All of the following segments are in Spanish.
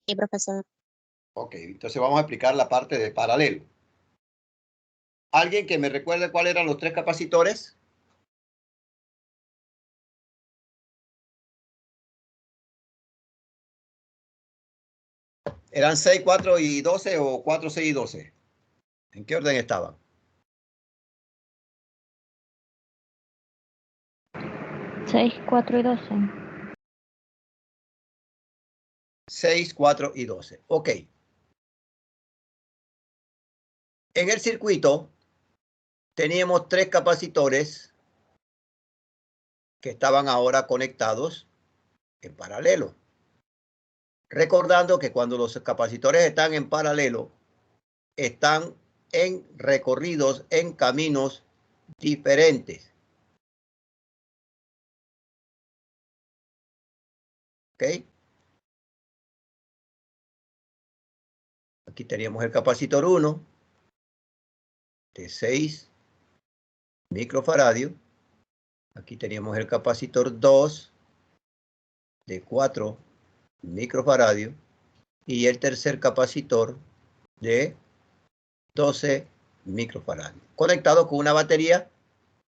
Sí, profesor. Ok, entonces vamos a explicar la parte de paralelo. ¿Alguien que me recuerde cuáles eran los tres capacitores? ¿Eran 6, 4 y 12 o 4, 6 y 12? ¿En qué orden estaban? 6, 4 y 12. 6, 4 y 12. Ok. En el circuito teníamos tres capacitores que estaban ahora conectados en paralelo. Recordando que cuando los capacitores están en paralelo, están en recorridos, en caminos diferentes. ¿Ok? Aquí teníamos el capacitor 1 de 6 microfaradios. Aquí teníamos el capacitor 2 de 4 microfaradios. Y el tercer capacitor de 12 microfaradios. Conectado con una batería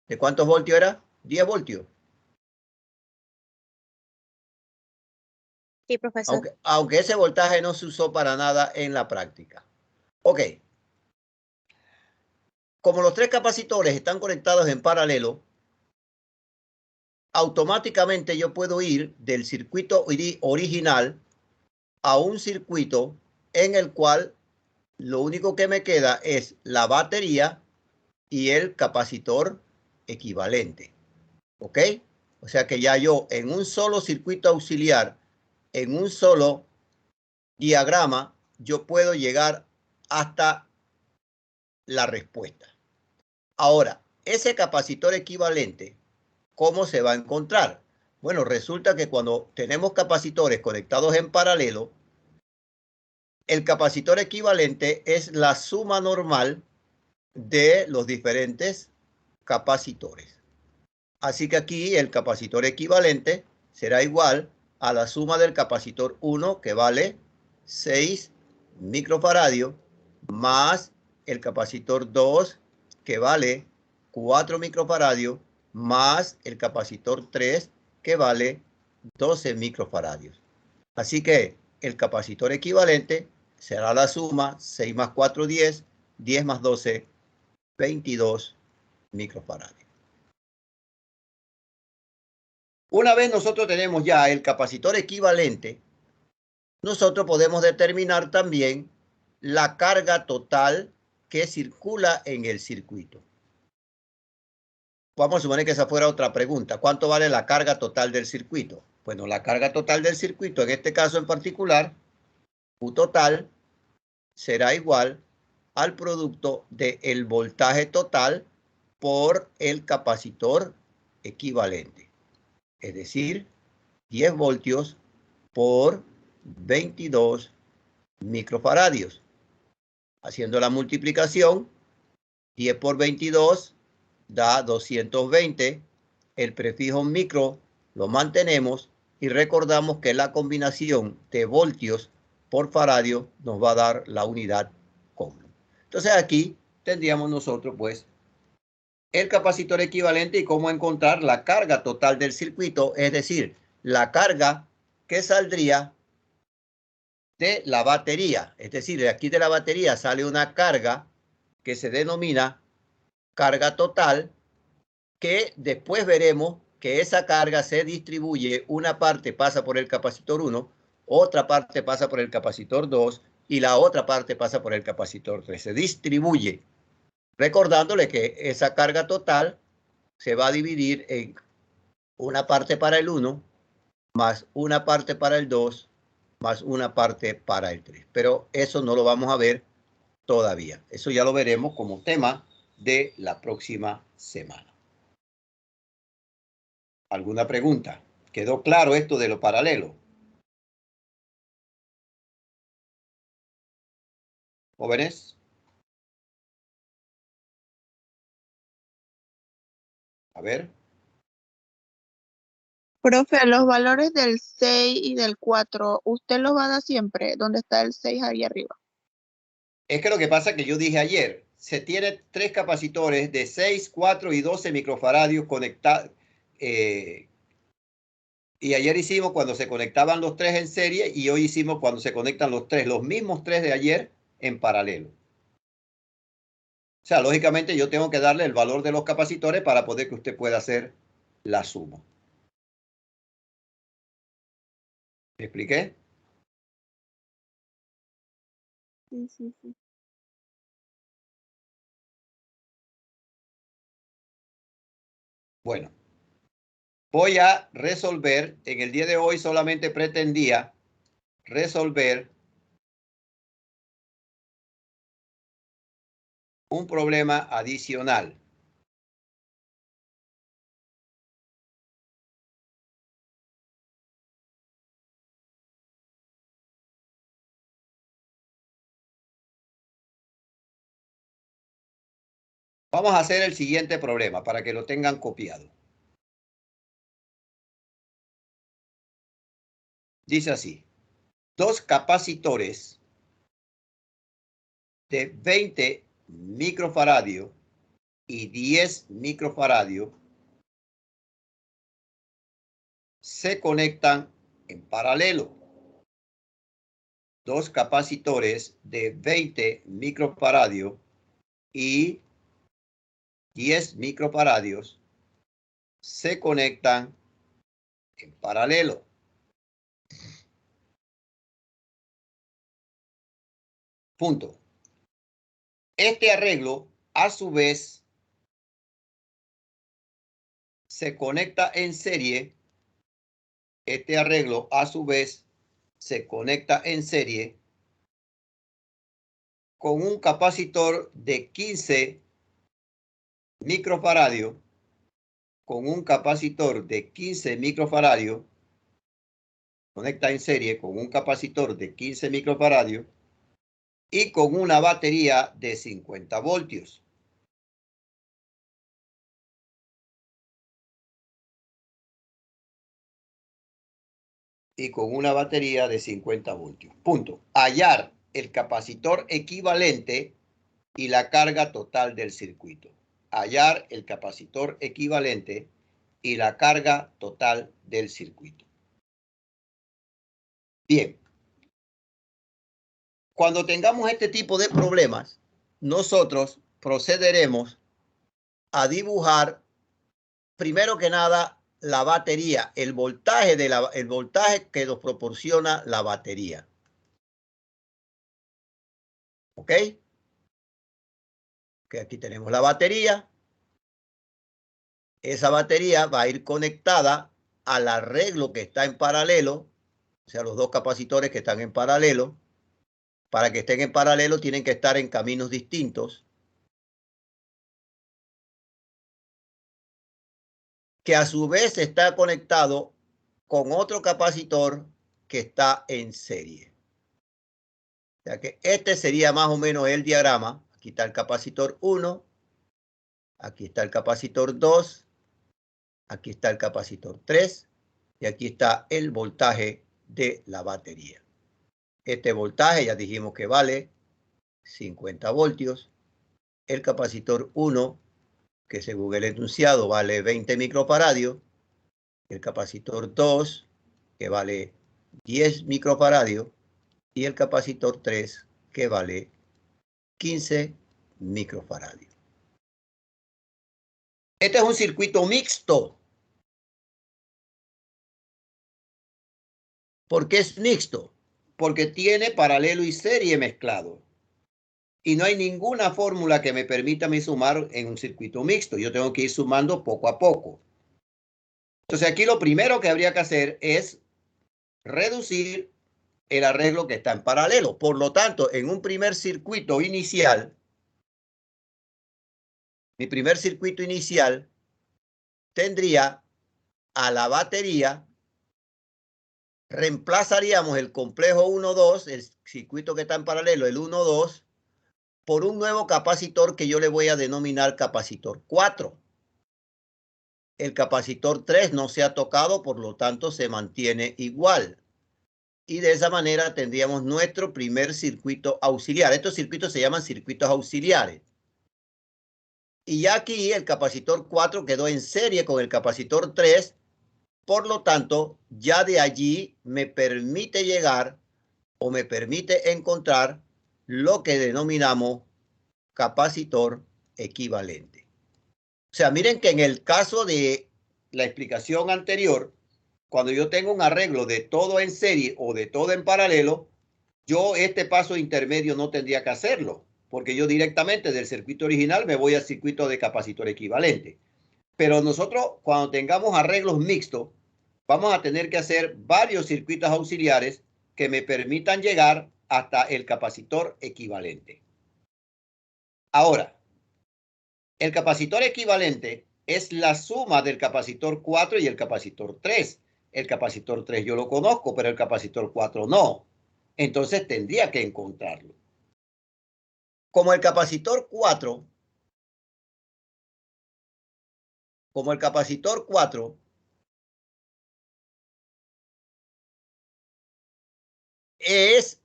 de ¿cuántos voltios era? 10 voltios. Sí, profesor. Aunque ese voltaje no se usó para nada en la práctica. Ok. Como los tres capacitores están conectados en paralelo, automáticamente yo puedo ir del circuito original a un circuito en el cual lo único que me queda es la batería y el capacitor equivalente. ¿Ok? O sea que ya yo en un solo circuito auxiliar, en un solo diagrama, yo puedo llegar hasta la respuesta. Ahora, ese capacitor equivalente, ¿cómo se va a encontrar? Bueno, resulta que cuando tenemos capacitores conectados en paralelo, el capacitor equivalente es la suma normal de los diferentes capacitores. Así que aquí el capacitor equivalente será igual a la suma del capacitor 1, que vale 6 microfaradios, más el capacitor 2, que vale 4 microfaradios, más el capacitor 3, que vale 12 microfaradios. Así que el capacitor equivalente será la suma 6 más 4, 10, 10 más 12, 22 microfaradios. Una vez nosotros tenemos ya el capacitor equivalente, nosotros podemos determinar también la carga total que circula en el circuito. Vamos a suponer que esa fuera otra pregunta. ¿Cuánto vale la carga total del circuito? Bueno, la carga total del circuito, en este caso en particular, U total, será igual al producto del voltaje total por el capacitor equivalente. Es decir, 10 voltios por 22 microfaradios. Haciendo la multiplicación, 10 por 22 da 220. El prefijo micro lo mantenemos y recordamos que la combinación de voltios por faradio nos va a dar la unidad Coulomb. Entonces aquí tendríamos nosotros pues el capacitor equivalente y cómo encontrar la carga total del circuito, es decir, la carga que saldría de la batería. Es decir, de aquí de la batería sale una carga que se denomina carga total, que después veremos que esa carga se distribuye, una parte pasa por el capacitor 1, otra parte pasa por el capacitor 2 y la otra parte pasa por el capacitor 3. Se distribuye, recordándole que esa carga total se va a dividir en una parte para el 1, más una parte para el 2, más una parte para el 3. Pero eso no lo vamos a ver todavía. Eso ya lo veremos como tema de la próxima semana. ¿Alguna pregunta? ¿Quedó claro esto de lo paralelo? ¿Jóvenes? A ver. Profe, los valores del 6 y del 4, ¿usted los va a dar siempre? ¿Dónde está el 6 ahí arriba? Es que lo que pasa es que yo dije ayer, se tiene 3 capacitores de 6, 4 y 12 microfaradios conectados. Y ayer hicimos cuando se conectaban los 3 en serie y hoy hicimos cuando se conectan los mismos 3 de ayer en paralelo. O sea, lógicamente yo tengo que darle el valor de los capacitores para poder que usted pueda hacer la suma. ¿Me expliqué? Sí. Bueno, voy a resolver. En el día de hoy solamente pretendía resolver un problema adicional. Vamos a hacer el siguiente problema para que lo tengan copiado. Dice así, 2 capacitores de 20 microfaradios y 10 microfaradios se conectan en paralelo. 2 capacitores de 20 microfaradios y 10 microfaradios se conectan en paralelo. Punto. Este arreglo, a su vez, se conecta en serie. Este arreglo, a su vez, se conecta en serie con un capacitor de 15 microfaradios, con un capacitor de 15 microfaradios, conecta en serie con un capacitor de 15 microfaradios y con una batería de 50 voltios. Y con una batería de 50 voltios. Punto. Hallar el capacitor equivalente y la carga total del circuito. Hallar el capacitor equivalente y la carga total del circuito. Bien. Cuando tengamos este tipo de problemas, nosotros procederemos a dibujar, primero que nada, la batería, el voltaje que nos proporciona la batería. ¿Ok? Que aquí tenemos la batería. Esa batería va a ir conectada al arreglo que está en paralelo, o sea, los 2 capacitores que están en paralelo. Para que estén en paralelo tienen que estar en caminos distintos, que a su vez está conectado con otro capacitor que está en serie. O sea que este sería más o menos el diagrama. Aquí está el capacitor 1, aquí está el capacitor 2, aquí está el capacitor 3 y aquí está el voltaje de la batería. Este voltaje ya dijimos que vale 50 voltios. El capacitor 1, que según el enunciado vale 20 microfaradios. El capacitor 2, que vale 10 microfaradios. Y el capacitor 3, que vale 15 microfaradios. Este es un circuito mixto. ¿Por qué es mixto? Porque tiene paralelo y serie mezclado. Y no hay ninguna fórmula que me permita a mí sumar en un circuito mixto. Yo tengo que ir sumando poco a poco. Entonces aquí lo primero que habría que hacer es reducir el arreglo que está en paralelo. Por lo tanto, en un primer circuito inicial, mi primer circuito inicial tendría a la batería, reemplazaríamos el complejo 1-2, el circuito que está en paralelo, el 1-2, por un nuevo capacitor que yo le voy a denominar capacitor 4. El capacitor 3 no se ha tocado, por lo tanto se mantiene igual. Y de esa manera tendríamos nuestro primer circuito auxiliar. Estos circuitos se llaman circuitos auxiliares. Y ya aquí el capacitor 4 quedó en serie con el capacitor 3. Por lo tanto, ya de allí me permite llegar o me permite encontrar lo que denominamos capacitor equivalente. O sea, miren que en el caso de la explicación anterior, cuando yo tengo un arreglo de todo en serie o de todo en paralelo, yo este paso intermedio no tendría que hacerlo, porque yo directamente del circuito original me voy al circuito de capacitor equivalente. Pero nosotros, cuando tengamos arreglos mixtos, vamos a tener que hacer varios circuitos auxiliares que me permitan llegar hasta el capacitor equivalente. Ahora, el capacitor equivalente es la suma del capacitor 4 y el capacitor 3. El capacitor 3 yo lo conozco, pero el capacitor 4 no. Entonces tendría que encontrarlo. Como el capacitor 4 es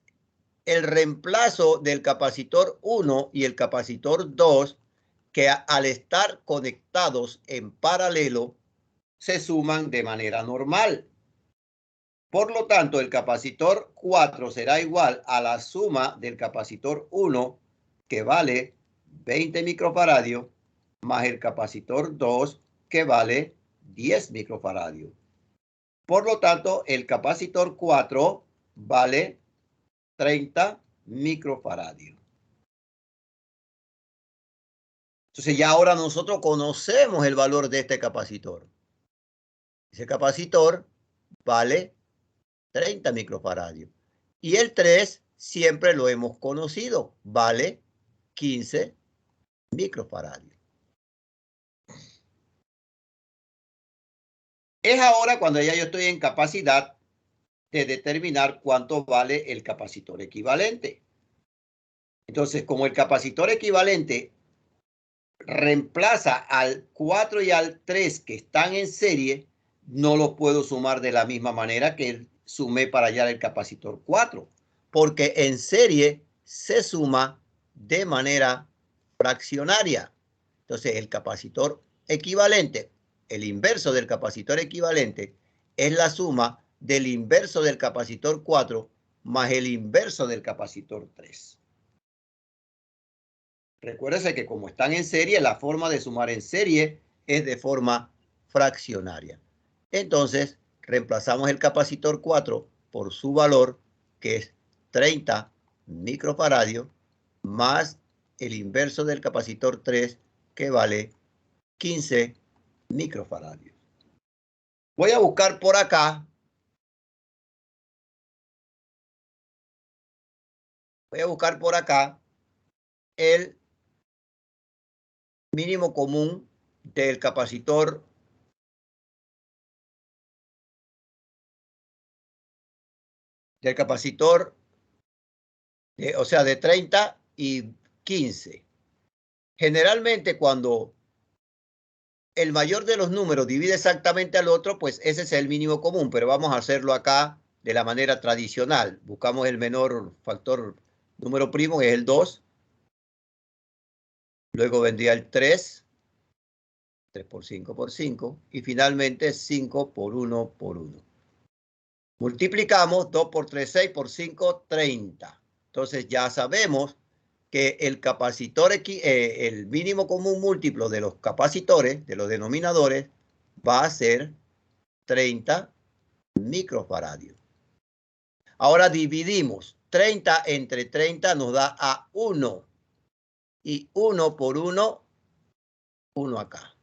el reemplazo del capacitor 1 y el capacitor 2, que al estar conectados en paralelo se suman de manera normal. Por lo tanto, el capacitor 4 será igual a la suma del capacitor 1, que vale 20 microfaradios, más el capacitor 2, que vale 10 microfaradios. Por lo tanto, el capacitor 4 vale 30 microfaradios. Entonces ya ahora nosotros conocemos el valor de este capacitor. Ese capacitor vale 30 microfaradios. Y el 3 siempre lo hemos conocido, vale 15 microfaradios. Es ahora cuando ya yo estoy en capacidad de determinar cuánto vale el capacitor equivalente. Entonces, como el capacitor equivalente reemplaza al 4 y al 3 que están en serie, no los puedo sumar de la misma manera que sumé para hallar el capacitor 4, porque en serie se suma de manera fraccionaria. Entonces, el capacitor equivalente, el inverso del capacitor equivalente, es la suma del inverso del capacitor 4 más el inverso del capacitor 3. Recuérdese que como están en serie, la forma de sumar en serie es de forma fraccionaria. Entonces, reemplazamos el capacitor 4 por su valor, que es 30 microfaradios, más el inverso del capacitor 3, que vale 15 microfaradios. Voy a buscar por acá. El mínimo común del capacitor o sea, de 30 y 15. Generalmente cuando el mayor de los números divide exactamente al otro, pues ese es el mínimo común, pero vamos a hacerlo acá de la manera tradicional. Buscamos el menor factor número primo, que es el 2. Luego vendría el 3. 3 por 5 por 5. Y finalmente 5 por 1 por 1. Multiplicamos 2 por 3, 6 por 5, 30. Entonces ya sabemos que el capacitor, el mínimo común múltiplo de los capacitores, de los denominadores, va a ser 30 microfaradios. Ahora dividimos 30 entre 30 nos da a 1. Y 1 por 1, 1 acá.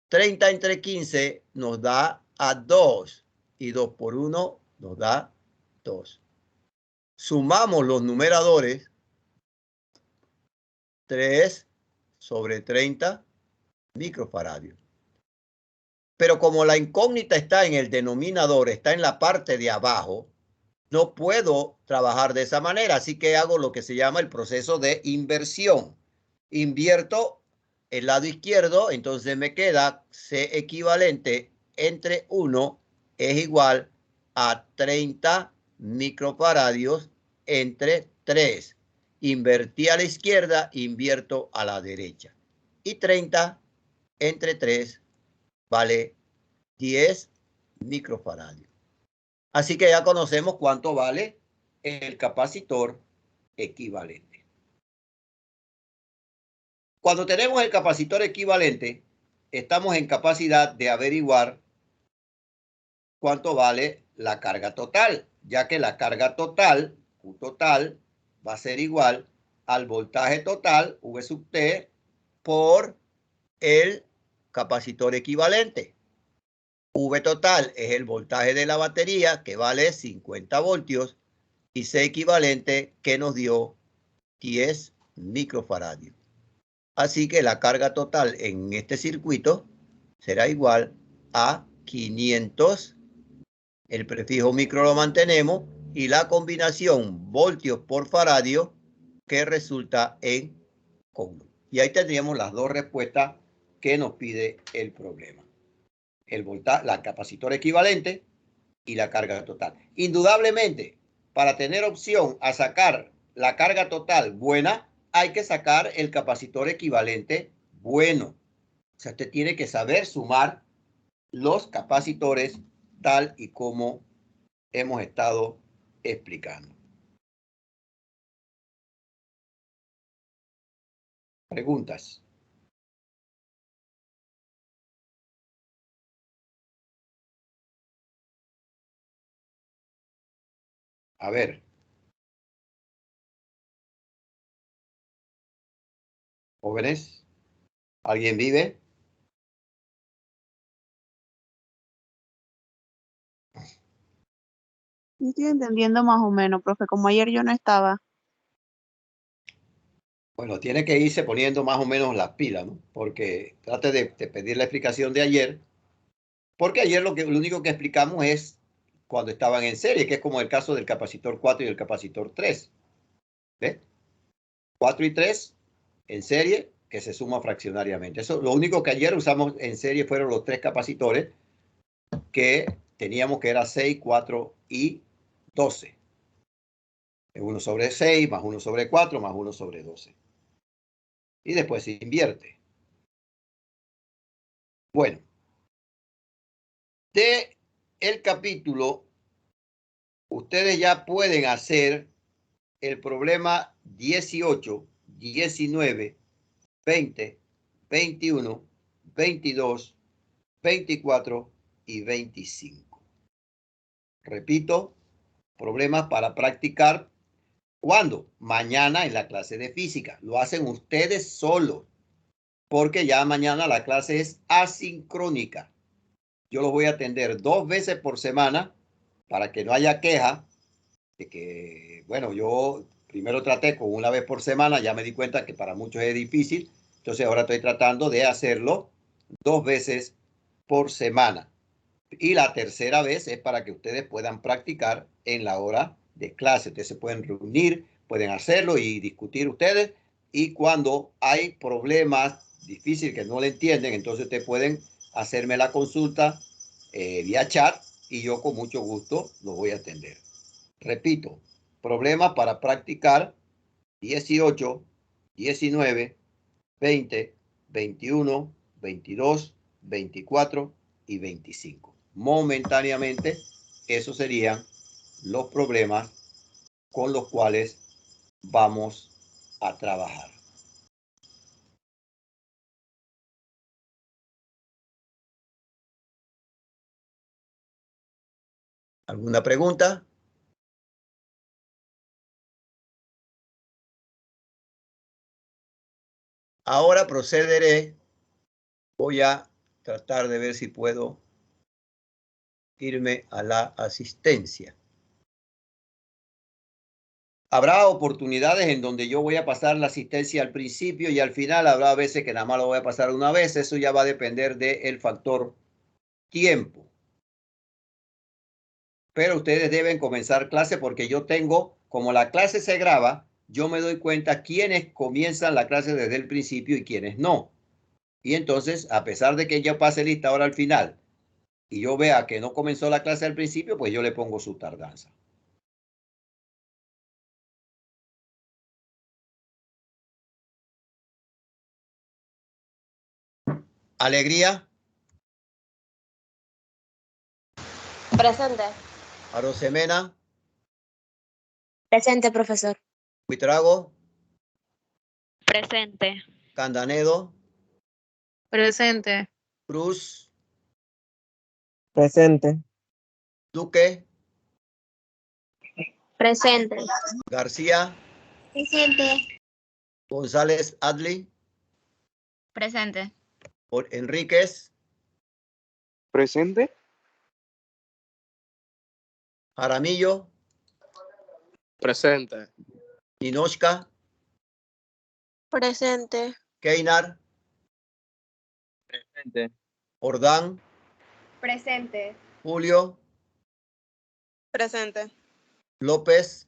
30 entre 15 nos da a 2. Y 2 por 1 nos da 2. Sumamos los numeradores. 3 sobre 30 microfaradios. Pero como la incógnita está en el denominador, está en la parte de abajo, no puedo trabajar de esa manera. Así que hago lo que se llama el proceso de inversión. Invierto el lado izquierdo, entonces me queda C equivalente entre 1 es igual a 30 microfaradios entre 3. Invertí a la izquierda, invierto a la derecha. Y 30 entre 3 vale 10 microfaradios. Así que ya conocemos cuánto vale el capacitor equivalente. Cuando tenemos el capacitor equivalente, estamos en capacidad de averiguar cuánto vale la carga total, ya que la carga total, Q total, va a ser igual al voltaje total, V sub T, por el capacitor equivalente. V total es el voltaje de la batería, que vale 50 voltios, y C equivalente, que nos dio 10 microfaradios. Así que la carga total en este circuito será igual a 500. El prefijo micro lo mantenemos y la combinación voltios por faradio que resulta en coulomb. Y ahí tendríamos las dos respuestas que nos pide el problema. La capacitor equivalente y la carga total. Indudablemente, para tener opción a sacar la carga total buena, hay que sacar el capacitor equivalente bueno. O sea, usted tiene que saber sumar los capacitores tal y como hemos estado explicando. Preguntas. A ver. Jóvenes, ¿alguien vive? Estoy entendiendo más o menos, profe, como ayer yo no estaba. Bueno, tiene que irse poniendo más o menos las pilas, ¿no? Porque trate de pedir la explicación de ayer. Porque ayer lo único que explicamos es cuando estaban en serie, que es como el caso del capacitor 4 y el capacitor 3. ¿Ves? 4 y 3 en serie, que se suma fraccionariamente. Eso, lo único que ayer usamos en serie fueron los 3 capacitores que teníamos, que era 6, 4 y 12. 1 sobre 6, más 1 sobre 4, más 1 sobre 12. Y después se invierte. Bueno. De el capítulo, ustedes ya pueden hacer el problema 18, 19, 20, 21, 22, 24 y 25. Repito, problemas para practicar. ¿Cuándo? Mañana en la clase de física. Lo hacen ustedes solos, porque ya mañana la clase es asincrónica. Yo los voy a atender 2 veces por semana para que no haya queja de que, bueno, yo primero traté con 1 vez por semana, ya me di cuenta que para muchos es difícil, entonces ahora estoy tratando de hacerlo 2 veces por semana. Y la tercera vez es para que ustedes puedan practicar en la hora de clase. Ustedes se pueden reunir, pueden hacerlo y discutir ustedes. Y cuando hay problemas difíciles que no le entienden, entonces ustedes pueden hacerme la consulta vía chat y yo con mucho gusto los voy a atender. Repito, problemas para practicar 18, 19, 20, 21, 22, 24 y 25. Momentáneamente, esos serían los problemas con los cuales vamos a trabajar. ¿Alguna pregunta? Ahora procederé. Voy a tratar de ver si puedo irme a la asistencia. Habrá oportunidades en donde yo voy a pasar la asistencia al principio y al final. Habrá veces que nada más lo voy a pasar una vez. Eso ya va a depender del factor tiempo. Pero ustedes deben comenzar clase porque yo tengo, como la clase se graba, yo me doy cuenta quiénes comienzan la clase desde el principio y quiénes no. Y entonces, a pesar de que yo pase lista ahora al final y yo vea que no comenzó la clase al principio, pues yo le pongo su tardanza. Alegría. Presente. Arosemena. Presente, profesor. Buitrago. Presente. Candanedo. Presente. Cruz. Presente. Duque. Presente. García. Presente. González Adli. Presente. Enríquez. Presente. Jaramillo. Presente. Ninochka. Presente. Keinar. Presente. Ordán. Presente. Julio. Presente. López.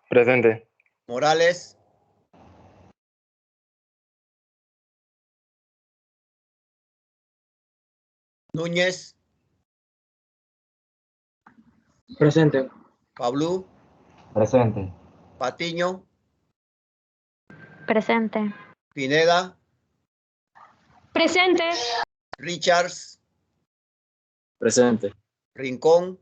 Presente. Morales. Núñez. Presente. Pablo. Presente. Patiño. Presente. Pineda. Presente. Richards. Presente. Rincón.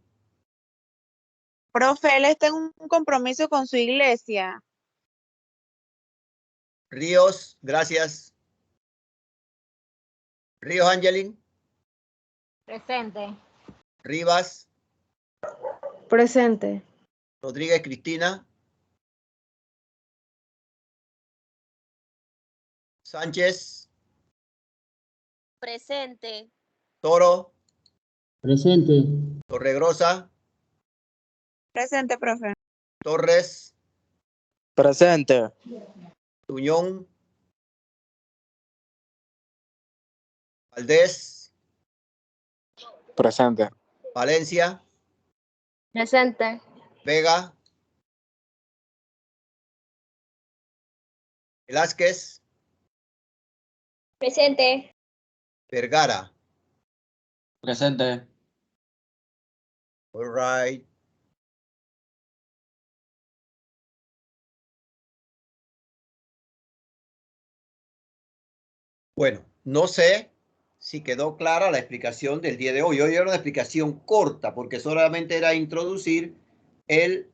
Profe, él está en un compromiso con su iglesia. Ríos. Gracias. Ríos Angelín. Presente. Rivas. Presente. Rodríguez Cristina. Sánchez. Presente. Toro. Presente. Torregrosa. Presente, profe. Torres. Presente. Tuñón. Valdés. Presente. Valencia. Presente. Vega. Velázquez. Presente. Vergara. Presente. All right. Bueno, no sé si quedó clara la explicación del día de hoy. Hoy era una explicación corta porque solamente era introducir el